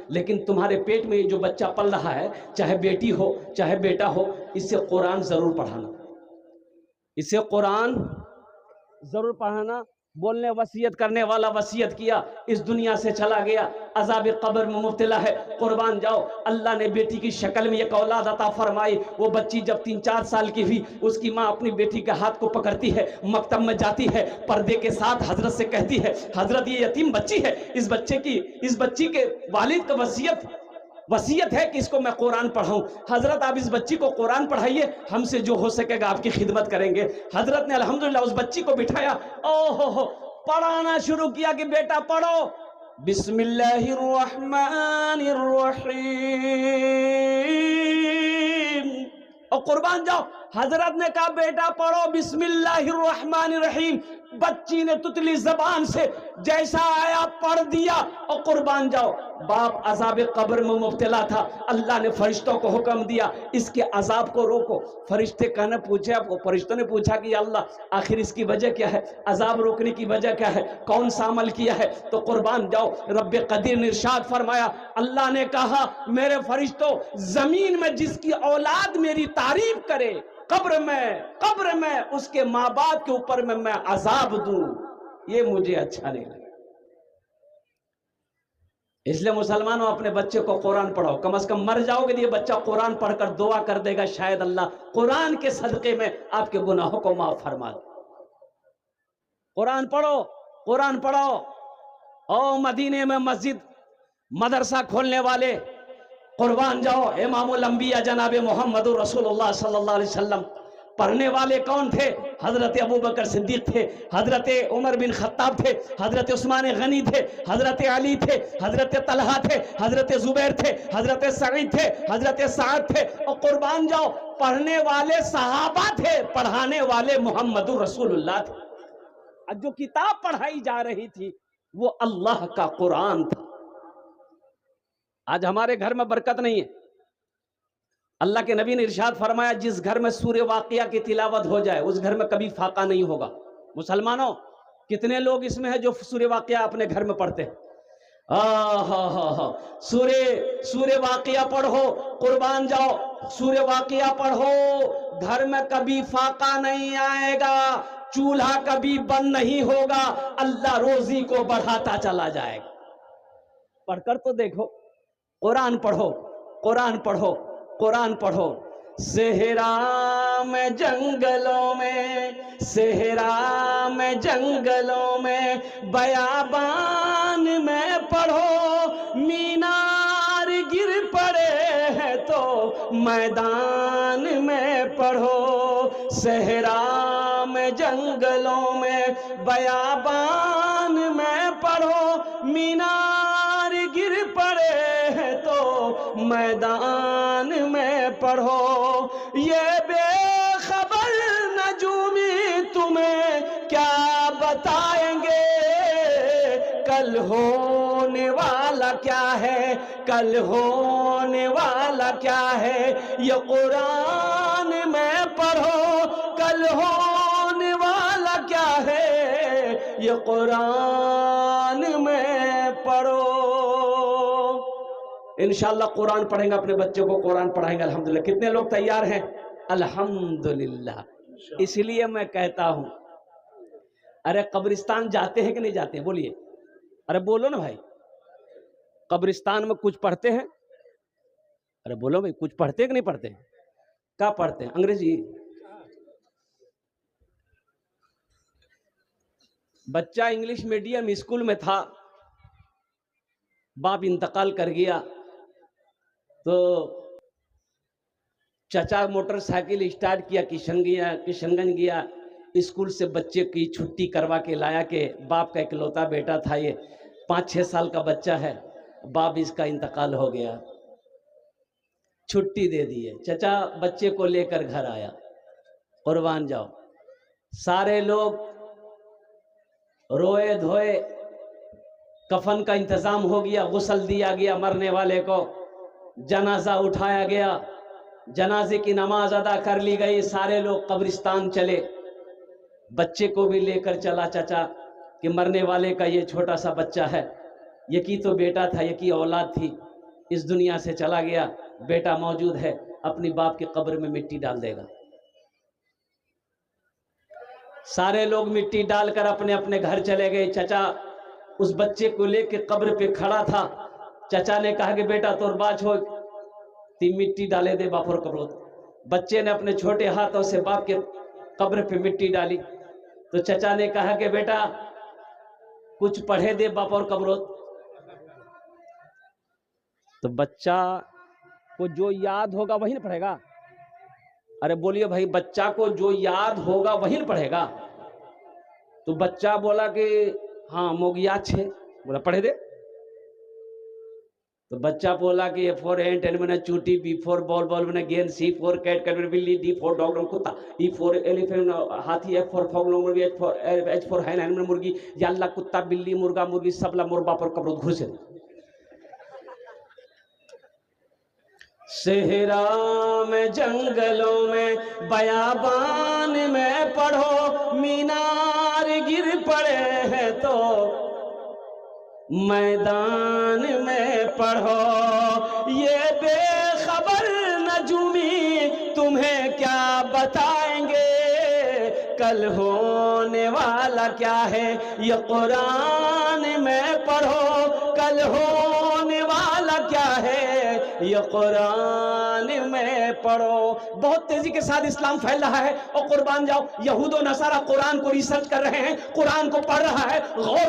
لیکن تمہارے پیٹ میں جو بچہ پل رہا ہے، چاہے بیٹی ہو چاہے بیٹا ہو، اسے قرآن ضرور پڑھانا، اسے قرآن ضرور پڑھانا۔ بولنے وصیت کرنے والا وصیت کیا، اس دنیا سے چلا گیا، عذاب قبر میں مبتلا ہے، قربان جاؤ۔ اللہ نے بیٹی کی شکل میں ایک اولاد عطا فرمائی، وہ بچی جب 3-4 سال کی ہوئی، اس کی ماں اپنی بیٹی کے ہاتھ کو پکڑتی ہے، مکتب میں جاتی ہے، پردے کے ساتھ حضرت سے کہتی ہے، حضرت یہ یتیم بچی ہے، اس بچی کے والد کا وصیت ہے کہ اس کو میں قرآن پڑھاؤں، حضرت آپ اس بچی کو قرآن پڑھائیے، ہم سے جو ہو سکے گا آپ کی خدمت کریں گے۔ حضرت نے الحمدللہ اس بچی کو بٹھایا، پڑھانا شروع کیا کہ بیٹا پڑھو، بسم اللہ الرحمن الرحیم، اور قربان جاؤ حضرت نے کہا بیٹا پڑھو بسم اللہ الرحمن الرحیم، بچی نے تتلی زبان سے جیسا آیا پڑھ دیا، اور قربان جاؤ باپ عذاب قبر میں مبتلا تھا، اللہ نے فرشتوں کو حکم دیا اس کے عذاب کو روکو۔ فرشتوں نے پوچھا کہ یا اللہ آخر اس کی وجہ کیا ہے، عذاب روکنے کی وجہ کیا ہے، کون سا عمل کیا ہے؟ تو قربان جاؤ رب قدیر نے ارشاد فرمایا، اللہ نے کہا میرے فرشتوں زمین میں جس کی اولاد میری تعریف کرے، قبر میں اس کے ماں باپ کے اوپر میں عذاب دوں، یہ مجھے اچھا نہیں لگا۔ اس لیے مسلمانوں اپنے بچے کو قرآن پڑھاؤ، کم از کم مر جاؤ گے تو یہ بچہ قرآن پڑھ کر دعا کر دے گا، شاید اللہ قرآن کے صدقے میں آپ کے گناہوں کو معاف فرما دے۔ قرآن پڑھو، قرآن پڑھو۔ او مدینے میں مسجد مدرسہ کھولنے والے، قربان جاؤ، امام الانبیاء جناب محمد رسول اللہ صلی اللہ علیہ وسلم پڑھنے والے کون تھے؟ حضرت ابوبکر صدیق تھے، حضرت عمر بن خطاب تھے، حضرت عثمان غنی تھے، حضرت علی تھے، حضرت طلحہ تھے، حضرت زبیر تھے، حضرت سعید تھے، حضرت سعد تھے، اور قربان جاؤ پڑھنے والے صحابہ تھے، پڑھانے والے محمد رسول اللہ تھے۔ جو کتاب پڑھائی جا رہی تھی وہ اللہ کا قرآن تھا۔ آج ہمارے گھر میں برکت نہیں ہے، اللہ کے نبی نے ارشاد فرمایا جس گھر میں سورہ واقعہ کی تلاوت ہو جائے اس گھر میں کبھی فاقہ نہیں ہوگا۔ مسلمانوں کتنے لوگ اس میں ہیں جو سورہ واقعہ اپنے گھر میں پڑھتے ہیں؟ سورہ واقعہ پڑھو، قربان جاؤ سورہ واقعہ پڑھو، گھر میں کبھی فاقہ نہیں آئے گا، چولہا کبھی بند نہیں ہوگا، اللہ روزی کو بڑھاتا چلا جائے گا۔ پڑھ کر تو دیکھو، قرآن پڑھو، قرآن پڑھو، قرآن پڑھو۔ صحرا میں جنگلوں میں، صحرا میں جنگلوں میں، بیابان میں پڑھو، مینار گر پڑے ہیں تو میدان میں پڑھو۔ صحرا میں جنگلوں میں، بیابان میں پڑھو، مینار گر پڑے ہیں تو میدان میں پڑھو۔ یہ بے خبر نجومی تمہیں کیا بتائیں گے، کل ہونے والا کیا ہے، کل ہونے والا کیا ہے، یہ قرآن میں پڑھو، کل ہونے والا کیا ہے، یہ قرآن میں پڑھو۔ انشاءاللہ قرآن پڑھیں گے، اپنے بچوں کو قرآن پڑھائیں گے الحمدللہ۔ کتنے لوگ تیار ہیں؟ الحمدللہ۔ اس لیے میں کہتا ہوں ارے قبرستان جاتے ہیں کہ نہیں جاتے ہیں؟ بولیے، ارے بولو نا بھائی، قبرستان میں کچھ پڑھتے ہیں؟ ارے بولو بھائی، کچھ پڑھتے ہیں کہ نہیں پڑھتے ہیں؟ کیا پڑھتے ہیں؟ انگریزی؟ بچہ انگلش میڈیم اسکول میں تھا، باپ انتقال کر گیا تو چچا موٹر سائیکل اسٹارٹ کیا، کشن گنج گیا، اسکول سے بچے کی چھٹی کروا کے لایا کہ باپ کا اکلوتا بیٹا تھا، یہ 5-6 سال کا بچہ ہے، باپ اس کا انتقال ہو گیا، چھٹی دے دیے۔ چچا بچے کو لے کر گھر آیا، قربان جاؤ سارے لوگ روئے دھوئے، کفن کا انتظام ہو گیا، غسل دیا گیا مرنے والے کو، جنازہ اٹھایا گیا، جنازے کی نماز ادا کر لی گئی، سارے لوگ قبرستان چلے، بچے کو بھی لے کر چلا چچا کہ مرنے والے کا یہ چھوٹا سا بچہ ہے، یہ کی تو بیٹا تھا، یہ کی اولاد تھی، اس دنیا سے چلا گیا، بیٹا موجود ہے، اپنی باپ کی قبر میں مٹی ڈال دے گا۔ سارے لوگ مٹی ڈال کر اپنے اپنے گھر چلے گئے۔ چچا اس بچے کو لے کے قبر پہ کھڑا تھا۔ چچا نے کہا کہ بیٹا تور باچ ہو تی مٹی ڈالے دے باپ اور قبر۔ بچے نے اپنے چھوٹے ہاتھوں سے باپ کے قبر پہ مٹی ڈالی تو چچا نے کہا کہ بیٹا کچھ پڑھے دے باپ اور قبر۔ تو بچہ کو جو یاد ہوگا وہی نہ پڑھے گا۔ ارے بولیے بھائی، بچہ کو جو یاد ہوگا وہی نہ پڑھے گا۔ تو بچہ بولا کہ ہاں موگ یاد چھے، بولا پڑھے دے۔ تو بچہ بولا کہ اے فور اینٹ این میں چوٹی، بی فور بال بال میں گیند، سی فور کیٹ کیٹ میں بلی، ڈی فور ڈاگ کتا، ای فور ایلیفینٹ ہاتھی، ایف فور فاگ لونگ مرغی، ایچ فور ہین ہین میں مرغی، یا اللہ کتا بلی مرغا مرغی سبلا مربا پر قبر گھسے۔ صحرا میں جنگلوں میں بیابان میں پڑھو، مینار گر پڑے ہیں تو میدان میں پڑھو، یہ بے خبر نجومی تمہیں کیا بتائیں گے، کل ہونے والا کیا ہے یہ قرآن میں پڑھو، کل ہونے والا کیا ہے یہ قرآن میں پڑھو۔ بہت تیزی کے ساتھ اسلام پھیل رہا ہے اور قربان جاؤ، یہود و نصارہ قرآن کو ریسرچ کر رہے ہیں، قرآن کو پڑھ رہا ہے، غور